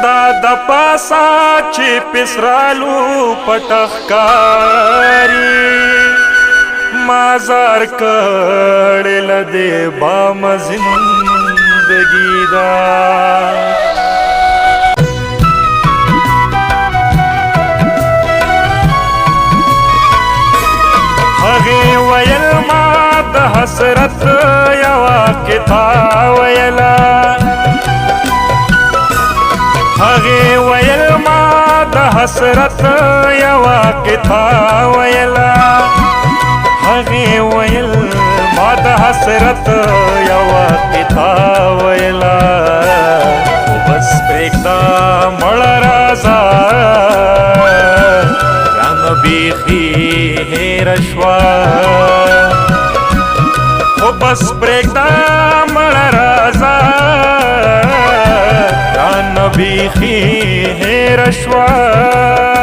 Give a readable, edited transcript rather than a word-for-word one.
دا د پاسا چې پسرالو پټخکاری مازار کړه لدې بام زندگی دا هغه ویل ما د حسرت یوا کتاب ویلا هغه ویل ما د حسرت یوا کتاب ویلا هغه ویل ما د حسرت یوا کتاب ویلا بس پرېږده مړه راځه رانه بیخي هېره شوه خو بس پرېږده مړه راځه رانه بیخي هېره شوه